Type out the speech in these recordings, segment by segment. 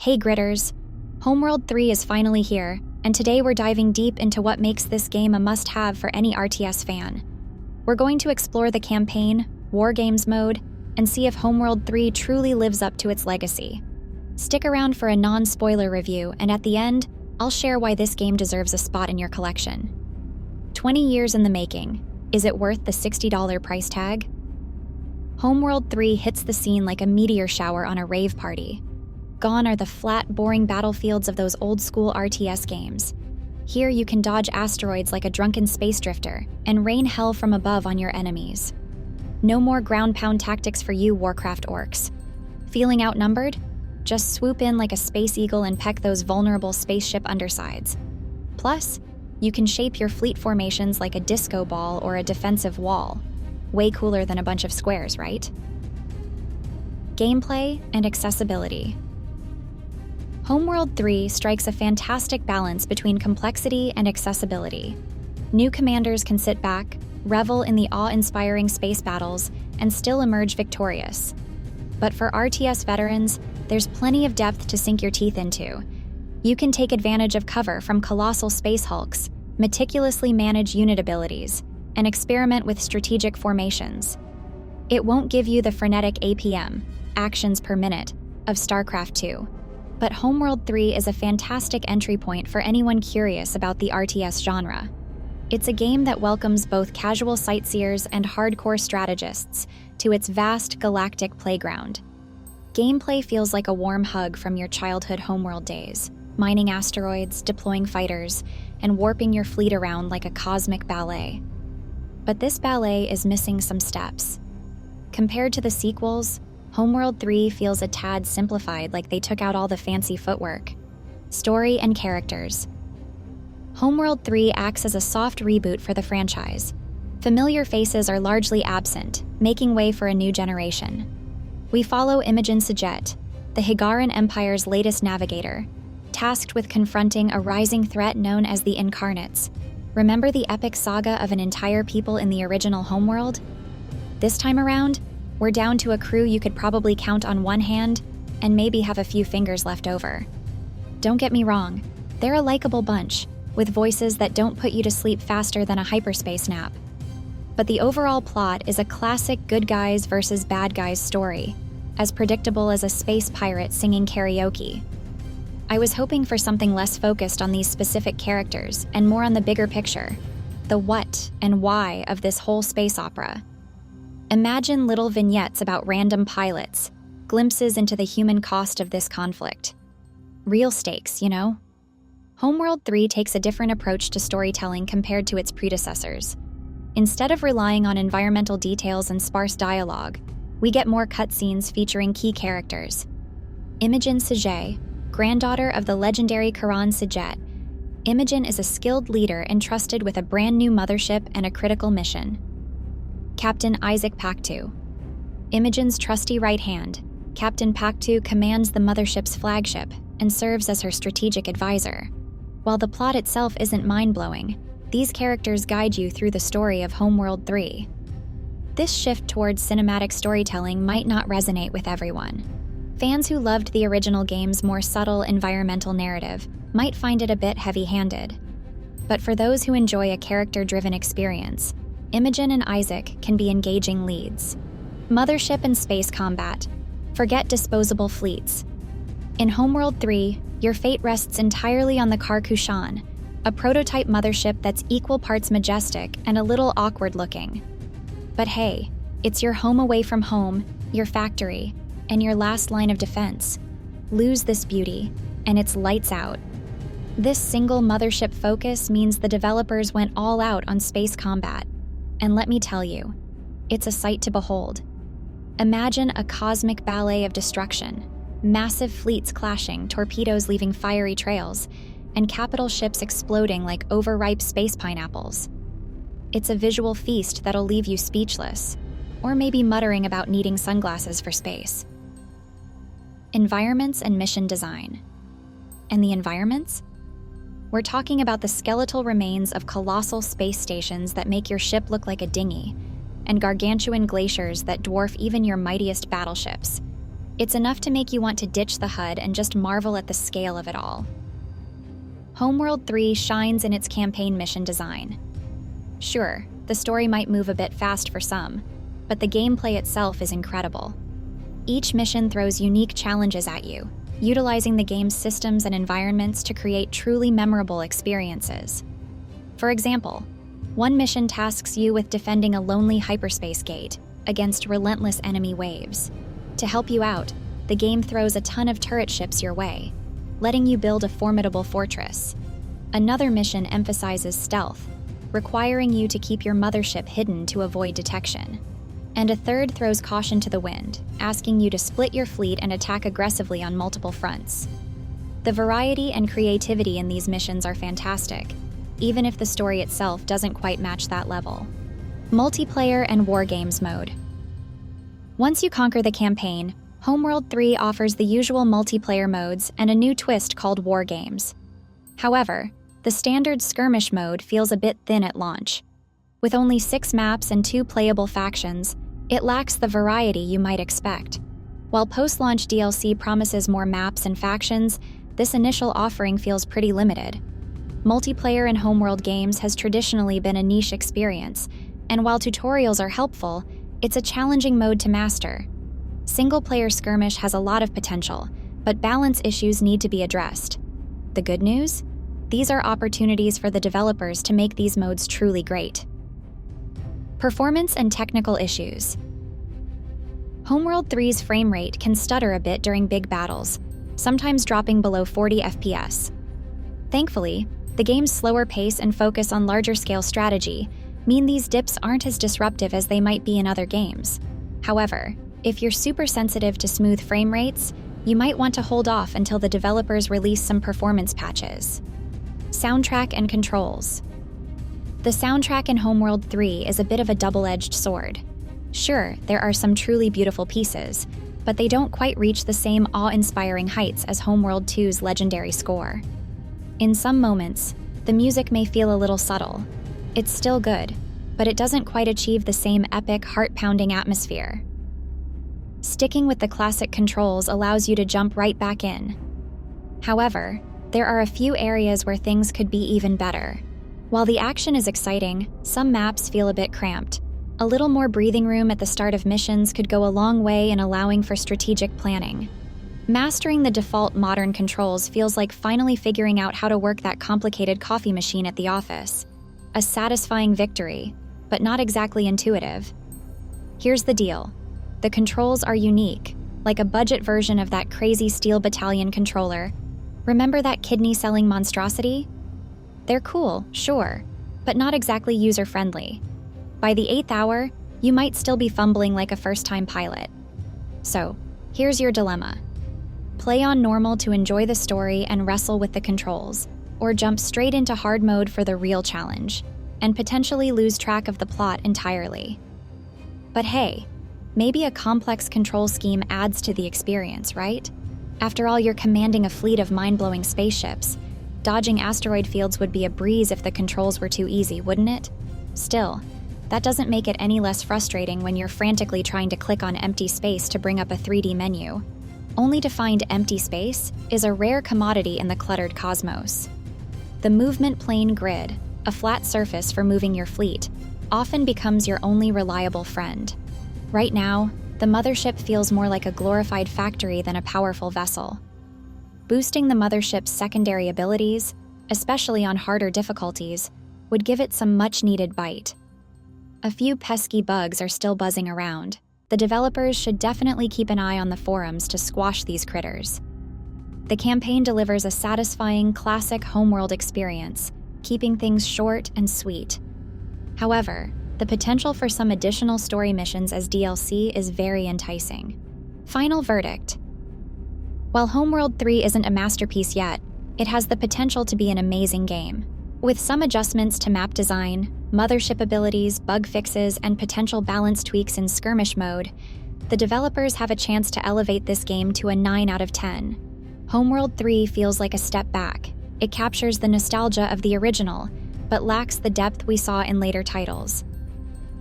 Hey Gritters! Homeworld 3 is finally here, and today we're diving deep into what makes this game a must-have for any RTS fan. We're going to explore the campaign, War Games mode, and see if Homeworld 3 truly lives up to its legacy. Stick around for a non-spoiler review, and at the end, I'll share why this game deserves a spot in your collection. 20 years in the making. Is it worth the $60 price tag? Homeworld 3 hits the scene like a meteor shower on a rave party. Gone are the flat, boring battlefields of those old-school RTS games. Here you can dodge asteroids like a drunken space drifter and rain hell from above on your enemies. No more ground-pound tactics for you, Warcraft orcs. Feeling outnumbered? Just swoop in like a space eagle and peck those vulnerable spaceship undersides. Plus, you can shape your fleet formations like a disco ball or a defensive wall. Way cooler than a bunch of squares, right? Gameplay and accessibility. Homeworld 3 strikes a fantastic balance between complexity and accessibility. New commanders can sit back, revel in the awe-inspiring space battles, and still emerge victorious. But for RTS veterans, there's plenty of depth to sink your teeth into. You can take advantage of cover from colossal space hulks, meticulously manage unit abilities, and experiment with strategic formations. It won't give you the frenetic APM, actions per minute, of StarCraft 2. But Homeworld 3 is a fantastic entry point for anyone curious about the RTS genre. It's a game that welcomes both casual sightseers and hardcore strategists to its vast galactic playground. Gameplay feels like a warm hug from your childhood Homeworld days, mining asteroids, deploying fighters, and warping your fleet around like a cosmic ballet. But this ballet is missing some steps. Compared to the sequels, Homeworld 3 feels a tad simplified, like they took out all the fancy footwork. Story and characters. Homeworld 3 acts as a soft reboot for the franchise. Familiar faces are largely absent, making way for a new generation. We follow Imogen Sajet, the Higaran Empire's latest navigator, tasked with confronting a rising threat known as the Incarnates. Remember the epic saga of an entire people in the original Homeworld? This time around, we're down to a crew you could probably count on one hand and maybe have a few fingers left over. Don't get me wrong, they're a likable bunch, with voices that don't put you to sleep faster than a hyperspace nap. But the overall plot is a classic good guys versus bad guys story, as predictable as a space pirate singing karaoke. I was hoping for something less focused on these specific characters and more on the bigger picture, the what and why of this whole space opera. Imagine little vignettes about random pilots, glimpses into the human cost of this conflict. Real stakes, you know? Homeworld 3 takes a different approach to storytelling compared to its predecessors. Instead of relying on environmental details and sparse dialogue, we get more cutscenes featuring key characters. Imogen Sajet, granddaughter of the legendary Karan Sajet. Imogen is a skilled leader entrusted with a brand new mothership and a critical mission. Captain Isaac Paktu. Imogen's trusty right hand, Captain Paktu commands the mothership's flagship and serves as her strategic advisor. While the plot itself isn't mind-blowing, these characters guide you through the story of Homeworld 3. This shift towards cinematic storytelling might not resonate with everyone. Fans who loved the original game's more subtle environmental narrative might find it a bit heavy-handed. But for those who enjoy a character-driven experience, Imogen and Isaac can be engaging leads. Mothership and space combat. Forget disposable fleets. In Homeworld 3, your fate rests entirely on the Kar-Kushan, a prototype mothership that's equal parts majestic and a little awkward-looking. But hey, it's your home away from home, your factory, and your last line of defense. Lose this beauty, and it's lights out. This single mothership focus means the developers went all out on space combat. And let me tell you, it's a sight to behold. Imagine a cosmic ballet of destruction, massive fleets clashing, torpedoes leaving fiery trails, and capital ships exploding like overripe space pineapples. It's a visual feast that'll leave you speechless, or maybe muttering about needing sunglasses for space. Environments and mission design. And the environments? We're talking about the skeletal remains of colossal space stations that make your ship look like a dinghy, and gargantuan glaciers that dwarf even your mightiest battleships. It's enough to make you want to ditch the HUD and just marvel at the scale of it all. Homeworld 3 shines in its campaign mission design. Sure, the story might move a bit fast for some, but the gameplay itself is incredible. Each mission throws unique challenges at you, utilizing the game's systems and environments to create truly memorable experiences. For example, one mission tasks you with defending a lonely hyperspace gate against relentless enemy waves. To help you out, the game throws a ton of turret ships your way, letting you build a formidable fortress. Another mission emphasizes stealth, requiring you to keep your mothership hidden to avoid detection. And a third throws caution to the wind, asking you to split your fleet and attack aggressively on multiple fronts. The variety and creativity in these missions are fantastic, even if the story itself doesn't quite match that level. Multiplayer and War Games mode. Once you conquer the campaign, Homeworld 3 offers the usual multiplayer modes and a new twist called War Games. However, the standard skirmish mode feels a bit thin at launch. With only 6 maps and 2 playable factions, it lacks the variety you might expect. While post-launch DLC promises more maps and factions, this initial offering feels pretty limited. Multiplayer in Homeworld games has traditionally been a niche experience, and while tutorials are helpful, it's a challenging mode to master. Single-player skirmish has a lot of potential, but balance issues need to be addressed. The good news? These are opportunities for the developers to make these modes truly great. Performance and technical issues. Homeworld 3's frame rate can stutter a bit during big battles, sometimes dropping below 40 FPS. Thankfully, the game's slower pace and focus on larger-scale strategy mean these dips aren't as disruptive as they might be in other games. However, if you're super sensitive to smooth frame rates, you might want to hold off until the developers release some performance patches. Soundtrack and controls. The soundtrack in Homeworld 3 is a bit of a double-edged sword. Sure, there are some truly beautiful pieces, but they don't quite reach the same awe-inspiring heights as Homeworld 2's legendary score. In some moments, the music may feel a little subtle. It's still good, but it doesn't quite achieve the same epic, heart-pounding atmosphere. Sticking with the classic controls allows you to jump right back in. However, there are a few areas where things could be even better. While the action is exciting, some maps feel a bit cramped. A little more breathing room at the start of missions could go a long way in allowing for strategic planning. Mastering the default modern controls feels like finally figuring out how to work that complicated coffee machine at the office. A satisfying victory, but not exactly intuitive. Here's the deal. The controls are unique, like a budget version of that crazy Steel Battalion controller. Remember that kidney-selling monstrosity? They're cool, sure, but not exactly user-friendly. By the 8th hour, you might still be fumbling like a first-time pilot. So, here's your dilemma. Play on normal to enjoy the story and wrestle with the controls, or jump straight into hard mode for the real challenge, and potentially lose track of the plot entirely. But hey, maybe a complex control scheme adds to the experience, right? After all, you're commanding a fleet of mind-blowing spaceships. Dodging asteroid fields would be a breeze if the controls were too easy, wouldn't it? Still, that doesn't make it any less frustrating when you're frantically trying to click on empty space to bring up a 3D menu. Only to find empty space is a rare commodity in the cluttered cosmos. The movement plane grid, a flat surface for moving your fleet, often becomes your only reliable friend. Right now, the mothership feels more like a glorified factory than a powerful vessel. Boosting the mothership's secondary abilities, especially on harder difficulties, would give it some much-needed bite. A few pesky bugs are still buzzing around. The developers should definitely keep an eye on the forums to squash these critters. The campaign delivers a satisfying, classic Homeworld experience, keeping things short and sweet. However, the potential for some additional story missions as DLC is very enticing. Final verdict. While Homeworld 3 isn't a masterpiece yet, it has the potential to be an amazing game. With some adjustments to map design, mothership abilities, bug fixes, and potential balance tweaks in skirmish mode, the developers have a chance to elevate this game to a 9 out of 10. Homeworld 3 feels like a step back. It captures the nostalgia of the original, but lacks the depth we saw in later titles.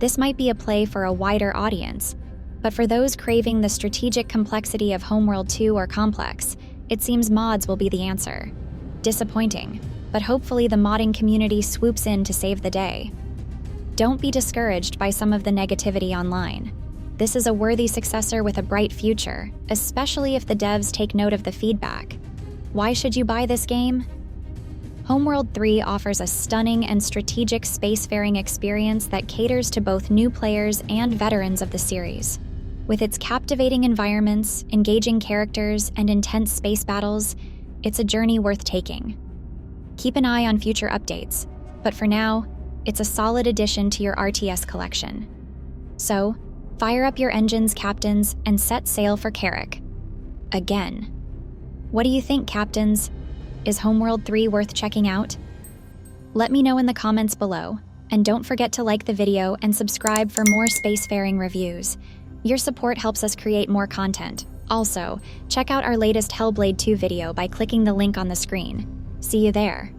This might be a play for a wider audience, But for those craving the strategic complexity of Homeworld 2 or Complex, it seems mods will be the answer. Disappointing, but hopefully the modding community swoops in to save the day. Don't be discouraged by some of the negativity online. This is a worthy successor with a bright future, especially if the devs take note of the feedback. Why should you buy this game? Homeworld 3 offers a stunning and strategic spacefaring experience that caters to both new players and veterans of the series. With its captivating environments, engaging characters, and intense space battles, it's a journey worth taking. Keep an eye on future updates, but for now, it's a solid addition to your RTS collection. So, fire up your engines, captains, and set sail for Carrick. Again. What do you think, captains? Is Homeworld 3 worth checking out? Let me know in the comments below, and don't forget to like the video and subscribe for more spacefaring reviews. Your support helps us create more content. Also, check out our latest Hellblade 2 video by clicking the link on the screen. See you there.